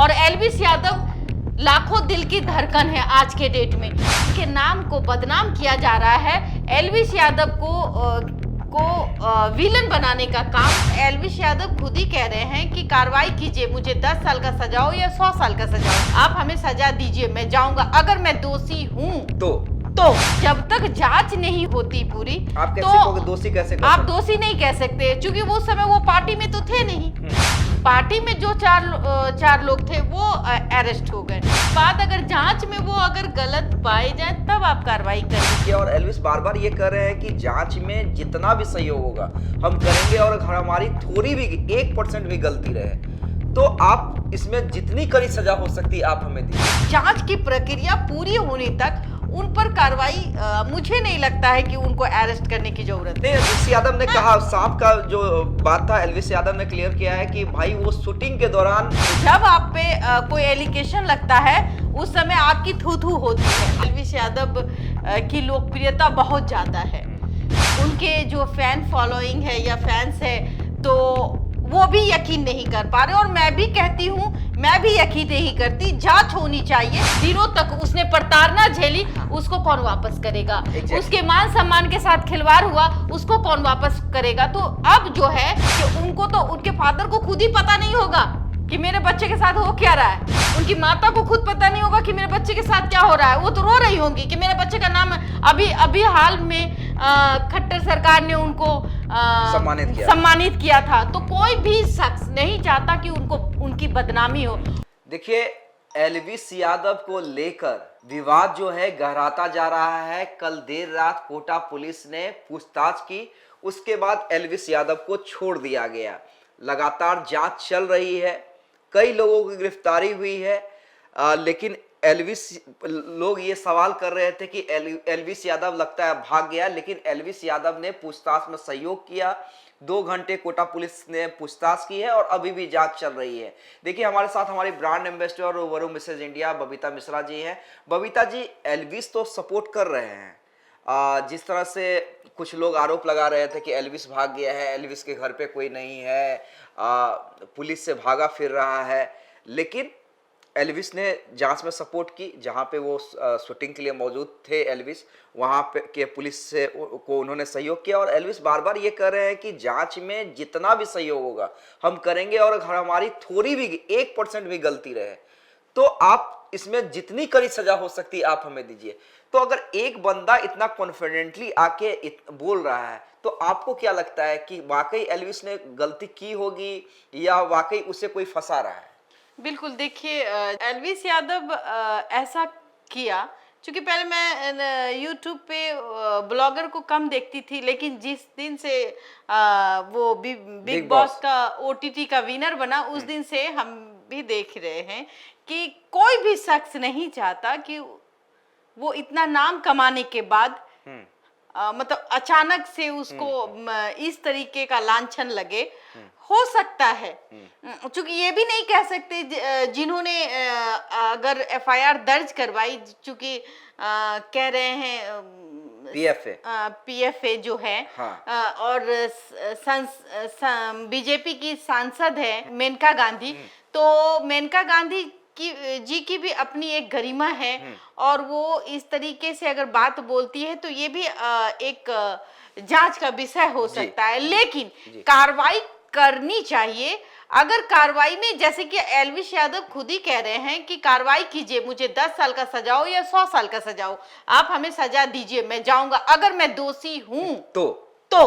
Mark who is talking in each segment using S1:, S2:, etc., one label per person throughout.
S1: और एल्विस यादव लाखों दिल की धड़कन है आज के डेट में। उनके नाम को बदनाम किया जा रहा है। एल्विस यादव को विलन बनाने का काम एल्विस यादव खुद ही कह रहे हैं कि कार्रवाई कीजिए, मुझे 10 साल का सजा हो या 100 साल का सजा हो, आप हमें सजा दीजिए, मैं जाऊंगा। अगर मैं दोषी हूँ तो जब तक जांच नहीं होती पूरी,
S2: आप कैसे
S1: तो
S2: दोषी कैसे कर
S1: आप
S2: सकते?
S1: दोषी नहीं कह सकते, क्योंकि वो समय वो पार्टी में तो थे नहीं। पार्टी में जो चार लोग थे वो अरेस्ट हो गए। बाद अगर जांच में वो अगर गलत पाए जाए तब आप कार्रवाई करेंगे।
S2: और एल्विस बार बार ये कह रहे हैं कि जांच में जितना भी सहयोग होगा हम करेंगे, और अगर हमारी थोड़ी भी 1% भी गलती रहे तो आप इसमें जितनी कड़ी सजा हो सकती है आप हमें दीजिए।
S1: जांच की प्रक्रिया पूरी होने तक उन पर कार्रवाई मुझे नहीं लगता है कि उनको अरेस्ट करने की जरूरत है।
S2: एल्विस यादव ने कहा, सांप का जो बात था एल्विस यादव ने क्लियर किया है कि भाई वो शूटिंग के दौरान
S1: जब आप पे कोई एलिगेशन लगता है उस समय आपकी थू थू होती है। एल्विस यादव की लोकप्रियता बहुत ज्यादा है, उनके जो फैन फॉलोइंग है या फैंस है तो वो भी यकीन नहीं कर पा रहे, और मैं भी कहती हूँ, मैं भी यकीन नहीं करती। जांच होनी चाहिए। दिनों तक उसने प्रताड़ना झेली, उसको कौन वापस करेगा? उसके मान सम्मान के साथ खिलवाड़ हुआ, उसको कौन वापस करेगा? तो अब जो है कि उनको तो उनके फादर को खुद ही पता नहीं होगा कि मेरे बच्चे के साथ हो क्या रहा है, उनकी माता को खुद पता नहीं होगा कि मेरे बच्चे के साथ क्या हो रहा है। वो तो रो रही होंगी कि मेरे बच्चे का नाम अभी हाल में खट्टर सरकार ने उनको सम्मानित किया था। तो कोई भी शख्स नहीं चाहता कि उनकी बदनामी हो।
S2: देखिए, एल्विस यादव को लेकर विवाद जो है गहराता जा रहा है। कल देर रात कोटा पुलिस ने पूछताछ की, उसके बाद एल्विस यादव को छोड़ दिया गया। लगातार जांच चल रही है, कई लोगों की गिरफ्तारी हुई है, लेकिन लोग ये सवाल कर रहे थे कि एल्विस यादव लगता है भाग गया, लेकिन एल्विस यादव ने पूछताछ में सहयोग किया। 2 घंटे कोटा पुलिस ने पूछताछ की है और अभी भी जांच चल रही है। देखिए, हमारे साथ हमारी brand ambassador Varun Mrs India Babita Mishra ji हैं। बबीता जी, एल्विस तो सपोर्ट कर रहे हैं, जिस तरह से कुछ लोग आरोप लगा रहे थे कि एल्विस भाग गया है, एल्विस के घर पे कोई नहीं है, पुलिस से भागा फिर रहा है, लेकिन एल्विस ने जांच में सपोर्ट की। जहां पे वो शूटिंग के लिए मौजूद थे एल्विस, वहां पे के पुलिस से को उन्होंने सहयोग किया, और एल्विस बार बार ये कह रहे हैं कि जांच में जितना भी सहयोग होगा हम करेंगे, और अगर हमारी थोड़ी भी 1% भी गलती रहे तो आप इसमें जितनी कड़ी सजा हो सकती है आप हमें दीजिए। तो अगर एक बंदा इतना कॉन्फिडेंटली आके बोल रहा है तो आपको क्या लगता है कि वाकई एल्विस ने गलती की होगी या वाकई उसे कोई फंसा रहा है?
S1: बिल्कुल, देखिए, एल्विस यादव ऐसा किया क्योंकि पहले मैं यूट्यूब पे ब्लॉगर को कम देखती थी, लेकिन जिस दिन से वो बिग बॉस का OTT का विनर बना, उस दिन से हम भी देख रहे हैं कि कोई भी शख्स नहीं चाहता कि वो इतना नाम कमाने के बाद मतलब अचानक से उसको इस तरीके का लांछन लगे। हो सकता है, क्योंकि ये भी नहीं कह सकते जिन्होंने अगर FIR दर्ज करवाई, चूंकि कह रहे हैं PFA जो है, हाँ। और बीजेपी की सांसद है मेनका गांधी, तो मेनका गांधी जी की भी अपनी एक गरिमा है, और वो इस तरीके से अगर बात बोलती है तो ये भी एक जांच का विषय हो सकता है, लेकिन कार्रवाई करनी चाहिए। अगर कार्रवाई में, जैसे कि एल्विस यादव खुद ही कह रहे हैं कि कार्रवाई कीजिए, मुझे 10 साल का सजा हो या 100 साल का सजा हो, आप हमें सजा दीजिए, मैं जाऊंगा। अगर मैं दोषी हूं तो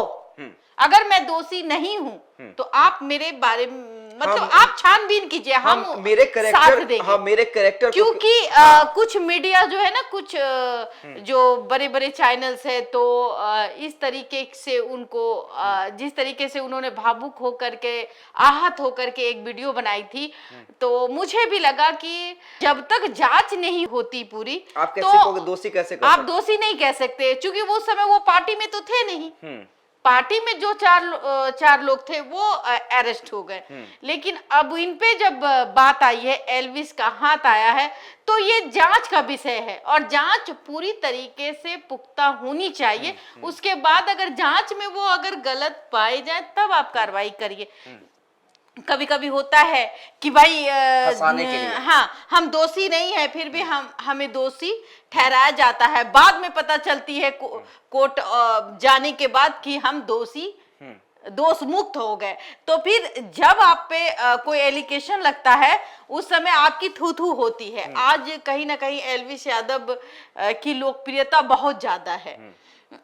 S1: अगर मैं दोषी नहीं हूं तो आप मेरे बारे में मतलब आप छानबीन कीजिए, हम
S2: मेरे
S1: साथ देंगे।
S2: हाँ, मेरे कैरेक्टर,
S1: क्योंकि कुछ मीडिया जो है ना, कुछ जो बड़े बड़े चैनल्स है, तो इस तरीके से उनको जिस तरीके से उन्होंने भावुक होकर के, आहत होकर के एक वीडियो बनाई थी, तो मुझे भी लगा कि जब तक जांच नहीं होती पूरी,
S2: आप कैसे दोषी कैसे कर
S1: आप दोषी नहीं कह सकते, क्योंकि वो समय वो पार्टी में तो थे नहीं। पार्टी में जो चार लोग थे वो अरेस्ट हो गए, लेकिन अब इन पे जब बात आई है, एल्विस का हाथ आया है, तो ये जांच का विषय है, और जांच पूरी तरीके से पुख्ता होनी चाहिए। उसके बाद अगर जांच में वो अगर गलत पाए जाए तब आप कार्रवाई करिए। कभी कभी होता है कि भाई
S2: फंसाने के लिए।
S1: हाँ, हम दोषी नहीं है, फिर भी हमें दोषी ठहराया जाता है। बाद में पता चलती है कोर्ट जाने के बाद कि हम दोष मुक्त हो गए। तो फिर जब आप पे कोई एलिगेशन लगता है, उस समय आपकी थू थू होती है। आज कहीं ना कहीं एल्विश यादव की लोकप्रियता बहुत ज्यादा है।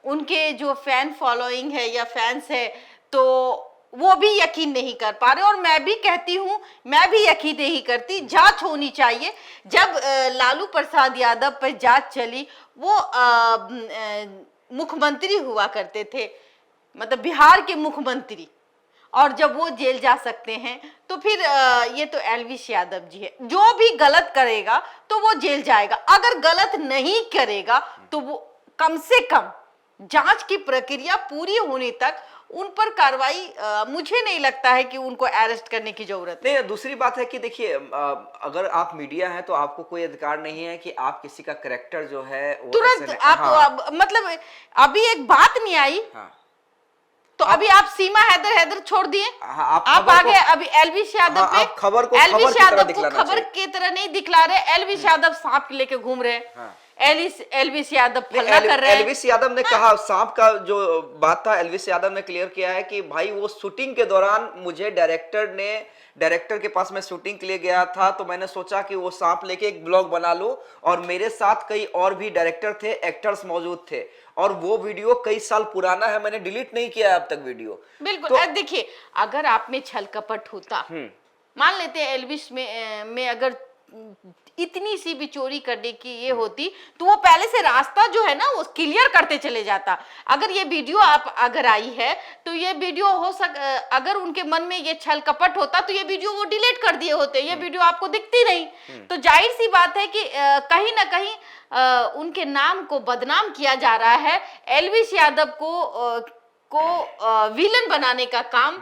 S1: उनके जो फैन फॉलोइंग है या फैंस है, तो वो भी यकीन नहीं कर पा रहे। और मैं भी कहती हूँ, मैं भी यकीन नहीं करती। जांच होनी चाहिए। जब लालू प्रसाद यादव पर जांच चली, वो मुख्यमंत्री हुआ करते थे, मतलब बिहार के मुख्यमंत्री, और जब वो जेल जा सकते हैं, तो फिर ये तो एल्विश यादव जी है। जो भी गलत करेगा तो वो जेल जाएगा, अगर गलत नहीं करेगा तो वो कम से कम जांच की प्रक्रिया पूरी होने तक उन पर कार्रवाई, मुझे नहीं लगता है कि उनको अरेस्ट करने की जरूरत है।
S2: नहीं, दूसरी बात है कि देखिए, अगर आप मीडिया हैं तो आपको कोई अधिकार नहीं है कि आप किसी का कैरेक्टर जो है वो
S1: तुरंत आप मतलब अभी एक बात नहीं आई,
S2: हाँ,
S1: तो अभी आप सीमा हैदर छोड़ दिए,
S2: हाँ,
S1: आप आगे अभी एल्विश यादव पे,
S2: आप खबर को
S1: एल्विश यादव को खबर
S2: चाहिए।
S1: की तरह नहीं दिखला रहे। एल्विश यादव सांप लेके घूम रहे हैं, एल्विश यादव फल्ला कर रहे हैं।
S2: एल्विश यादव ने कहा, सांप का जो बात था एल्विश यादव ने क्लियर किया है कि भाई वो शूटिंग के दौरान मुझे डायरेक्टर के पास मैं शूटिंग के लिए गया था, तो मैंने सोचा कि वो सांप लेके एक ब्लॉग बना लूं, और मेरे साथ कई और भी डायरेक्टर थे, एक्टर्स मौजूद थे, और वो वीडियो कई साल पुराना है, मैंने डिलीट नहीं किया अब तक वीडियो।
S1: बिल्कुल। तो, देखिए, अगर आप में छल कपट होता, मान लेते हैं एल्विश में अगर इतनी सी भी चोरी करने की ये होती, तो वो पहले से रास्ता जो है ना वो क्लियर करते चले जाता। अगर ये वीडियो अगर आई है, तो ये वीडियो अगर उनके मन में ये छल कपट होता, तो ये वीडियो वो डिलीट कर दिए होते, ये वीडियो आपको दिखती नहीं। तो जाहिर सी बात है कि कहीं ना कहीं उनके नाम को बदनाम किया जा रहा है। एल्विश यादव को विलन बनाने का काम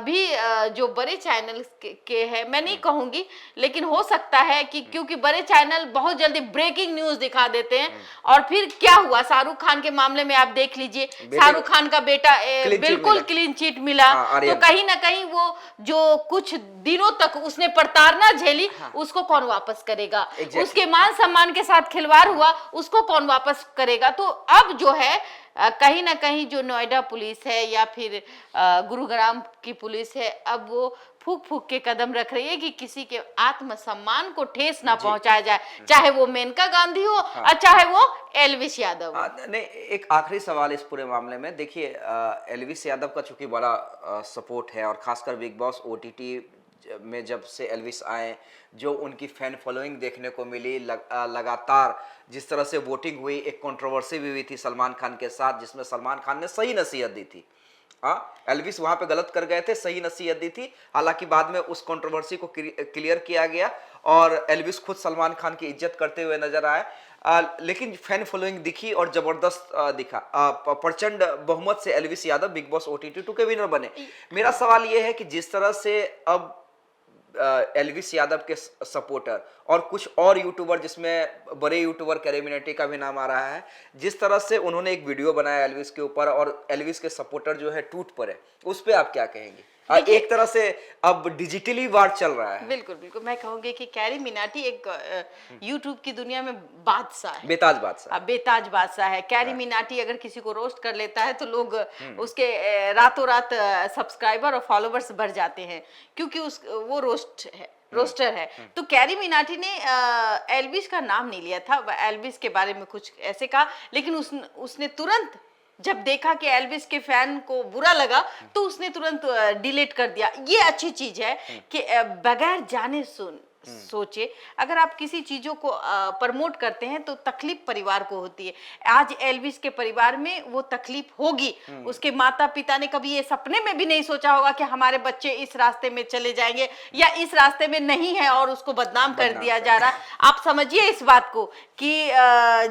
S1: भी जो बड़े चैनल के है, मैं नहीं कहूंगी, लेकिन हो सकता है कि क्योंकि बड़े चैनल बहुत जल्दी ब्रेकिंग न्यूज दिखा देते हैं। और फिर क्या हुआ शाहरुख खान के मामले में, आप देख लीजिए, शाहरुख खान का बेटा बिल्कुल क्लीन चिट मिला। तो कहीं ना कहीं वो जो कुछ दिनों तक उसने प्रताड़ना झेली, उसको कौन वापस करेगा? उसके मान सम्मान के साथ खिलवाड़ हुआ, उसको कौन वापस करेगा? तो अब जो है कहीं ना कहीं जो नोएडा पुलिस है या फिर गुरुग्राम की पुलिस है, अब वो फूक फूक के कदम रख रही है कि किसी के आत्मसम्मान को ठेस ना पहुंचाया जाए, चाहे वो मेनका गांधी हो और चाहे वो एल्विश यादव हो।
S2: नहीं, एक आखिरी सवाल इस पूरे मामले में, देखिए, एल्विश यादव का चूंकि बड़ा सपोर्ट है, और खासकर बिग बॉस OTT में जब से एल्विश आए, जो उनकी फैन फॉलोइंग देखने को मिली, लगातार जिस तरह से वोटिंग हुई, एक कंट्रोवर्सी भी हुई थी सलमान खान के साथ, जिसमें सलमान खान ने सही नसीहत दी थी। एल्विश वहां पे गलत कर गए थे, सही नसीहत दी थी। हालांकि बाद में उस कंट्रोवर्सी को क्लियर किया गया, और एल्विश खुद सलमान खान की इज्जत करते हुए नजर आए। लेकिन फैन फॉलोइंग दिखी और जबरदस्त दिखा। प्रचंड बहुमत से Elvish Yadav big boss OTT 2 के विनर बने। मेरा सवाल यह है कि जिस तरह से अब एल्विश यादव के सपोर्टर और कुछ और यूट्यूबर, जिसमें बड़े यूट्यूबर कैरीमिनाटी का भी नाम आ रहा है, जिस तरह से उन्होंने एक वीडियो बनाया एल्विश के ऊपर, और एल्विश के सपोर्टर जो है टूट पड़े, उस पे आप क्या कहेंगे? एक तरह से अब डिजिटली वार चल रहा है।
S1: बिल्कुल बिल्कुल, मैं कहूंगी कि कैरीमिनाटी एक यूट्यूब की दुनिया में बादशाह है, बेताज बादशाह है। कैरीमिनाटी अगर किसी को रोस्ट कर लेता है, तो लोग उसके रातों रात सब्सक्राइबर और फॉलोवर्स बढ़ जाते हैं, क्योंकि वो रोस्टर है। तो कैरीमिनाटी ने एल्विश का नाम नहीं लिया था, एल्विश के बारे में कुछ ऐसे कहा, लेकिन उसने तुरंत जब देखा कि एल्विश के फैन को बुरा लगा, तो उसने तुरंत डिलीट कर दिया। ये अच्छी चीज है कि बगैर जाने सोचे अगर आप किसी चीजों को प्रमोट करते हैं, तो तकलीफ परिवार को होती है। आज एल्विश के परिवार में वो तकलीफ होगी। उसके माता पिता ने कभी ये सपने में भी नहीं सोचा होगा कि हमारे बच्चे इस रास्ते में चले जाएंगे या इस रास्ते में नहीं है, और उसको बदनाम कर दिया जा रहा। आप समझिए इस बात को कि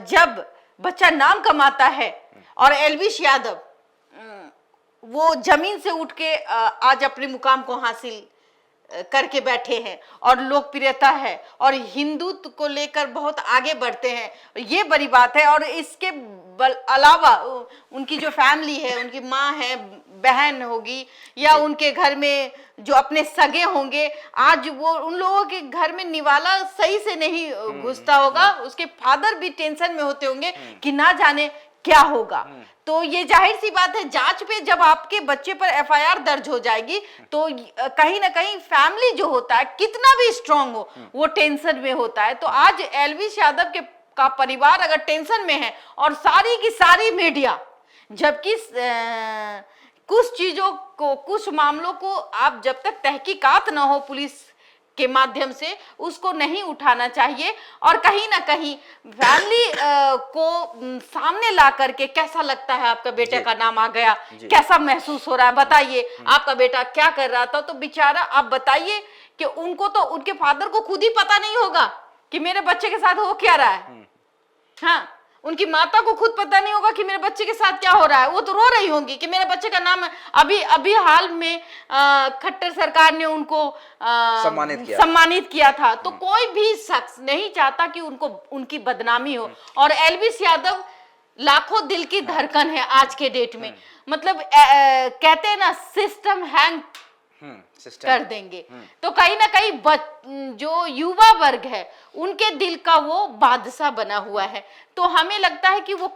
S1: जब बच्चा नाम कमाता है, और एल्विश यादव वो जमीन से उठ के आज अपने मुकाम को हासिल करके बैठे हैं, और लोकप्रियता है, और हिंदुत्व को लेकर बहुत आगे बढ़ते हैं, ये बड़ी बात है। और इसके अलावा उनकी जो फैमिली है, उनकी माँ है, बहन होगी या उनके घर में जो अपने सगे होंगे, आज वो उन लोगों के घर में निवाला सही से नहीं घुसता होगा, उसके फादर भी टेंशन में होते होंगे कि ना जाने क्या होगा। तो ये जाहिर सी बात है, जांच पे जब आपके बच्चे पर एफआईआर दर्ज हो जाएगी तो कहीं ना कहीं फैमिली जो होता है, कितना भी स्ट्रांग हो, वो टेंशन में होता है। तो आज एल्विश यादव के का परिवार अगर टेंशन में है और सारी की सारी मीडिया, जबकि कुछ चीजों को, कुछ मामलों को आप जब तक तहकीकात ना हो पुलिस के माध्यम से, उसको नहीं उठाना चाहिए। और कहीं ना कहीं फैमिली को सामने ला करके कैसा लगता है, आपका बेटे का नाम आ गया, कैसा महसूस हो रहा है, बताइए आपका बेटा क्या कर रहा था। तो बेचारा आप बताइए कि उनको तो उनके फादर को खुद ही पता नहीं होगा कि मेरे बच्चे के साथ हो क्या रहा है। हाँ, उनकी माता को खुद पता नहीं होगा कि मेरे बच्चे के साथ क्या हो रहा है। वो तो रो रही होंगी कि मेरे बच्चे का नाम, अभी हाल में खट्टर सरकार ने उनको सम्मानित किया था। तो कोई भी शख्स नहीं चाहता कि उनको उनकी बदनामी हो। और एल्विश यादव लाखों दिल की धड़कन है आज के डेट में। मतलब कहते हैं ना, सिस्टम हैंग कर देंगे। तो कहीं ना कहीं जो युवा वर्ग है उनके दिल का वो बादशाह बना हुआ है। तो हमें लगता है कि वो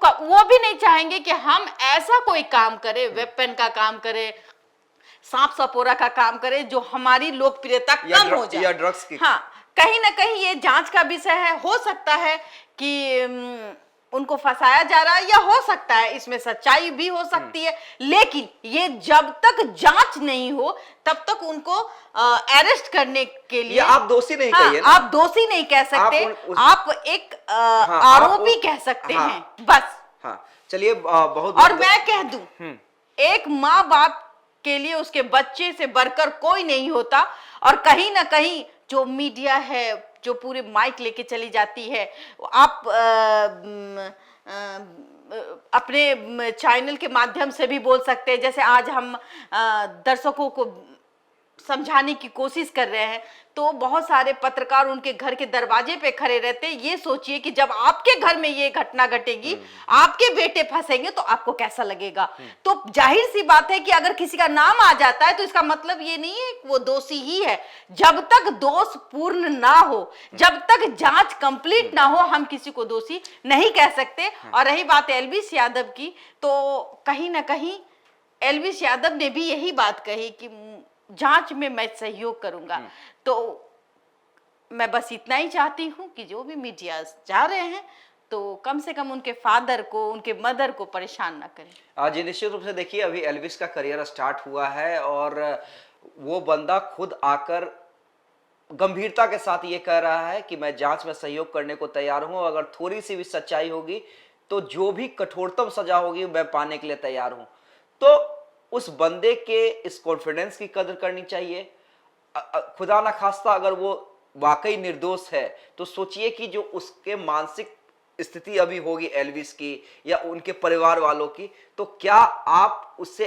S1: भी नहीं चाहेंगे कि हम ऐसा कोई काम करें, वेपन का काम करें, सांप सपोरा का काम करें, जो हमारी लोकप्रियता कम हो जाए,
S2: या ड्रग्स की।
S1: हाँ, कहीं ना कहीं ये जांच का विषय है। हो सकता है कि उनको फंसाया जा रहा है, या हो सकता है इसमें सच्चाई भी हो सकती है। लेकिन ये जब तक जांच नहीं हो तब तक उनको अरेस्ट करने के लिए
S2: आप दोषी नहीं कहिए ना।
S1: आप दोषी नहीं कह सकते, आप एक आरोपी कह सकते हैं बस।
S2: हाँ, चलिए बहुत।
S1: और मैं कह दूं, एक माँ बाप के लिए उसके बच्चे से बढ़कर कोई नहीं होता। और कहीं ना कहीं जो मीडिया है, जो पूरे माइक लेके चली जाती है, आप अपने चैनल के माध्यम से भी बोल सकते हैं। जैसे आज हम दर्शकों को समझाने की कोशिश कर रहे हैं, तो बहुत सारे पत्रकार उनके घर के दरवाजे पे खड़े रहते हैं। ये सोचिए कि जब आपके घर में ये घटना घटेगी, आपके बेटे फंसेंगे, तो आपको कैसा लगेगा। तो जाहिर सी बात है कि अगर किसी का नाम आ जाता है तो इसका मतलब ये नहीं है कि वो दोषी ही है। जब तक दोष पूर्ण ना हो, जब तक जांच कंप्लीट ना हो, हम किसी को दोषी नहीं कह सकते। और रही बात एल्विश यादव की, तो कहीं ना कहीं एल्विश यादव ने भी यही बात कही कि जांच में मैं सहयोग करूंगा। तो मैं बस इतना ही चाहती हूं कि जो भी मीडिया जा रहे हैं तो कम से कम उनके फादर को, उनके मदर को परेशान ना करें।
S2: जी, निश्चित रूप से देखिए, अभी एल्विश का करियर स्टार्ट हुआ है और वो बंदा खुद आकर गंभीरता के साथ ये कह रहा है कि मैं जांच में सहयोग करने को तैयार हूं। अगर थोड़ी सी भी सच्चाई होगी तो जो भी कठोरतम सजा होगी मैं पाने के लिए तैयार हूं। तो उस बंदे के इस कॉन्फिडेंस की कदर करनी चाहिए। खुदा ना खास्ता अगर वो वाकई निर्दोष है तो सोचिए कि जो उसके मानसिक स्थिति अभी होगी एल्विश की या उनके परिवार वालों की, तो क्या आप उससे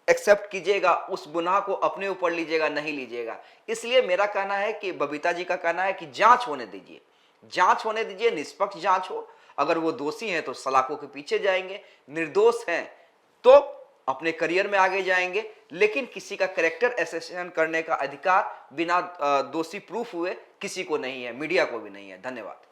S2: एक्सेप्ट कीजिएगा, उस गुनाह को अपने ऊपर लीजिएगा? नहीं लीजिएगा। इसलिए मेरा कहना है कि बबीता जी का कहना है कि जांच होने दीजिए, जांच होने दीजिए, निष्पक्ष जांच हो। अगर वो दोषी हैं तो सलाखों के पीछे जाएंगे, निर्दोष हैं तो अपने करियर में आगे जाएंगे। लेकिन किसी का कैरेक्टर असैसिनेशन करने का अधिकार बिना दोषी प्रूफ हुए किसी को नहीं है, मीडिया को भी नहीं है। धन्यवाद।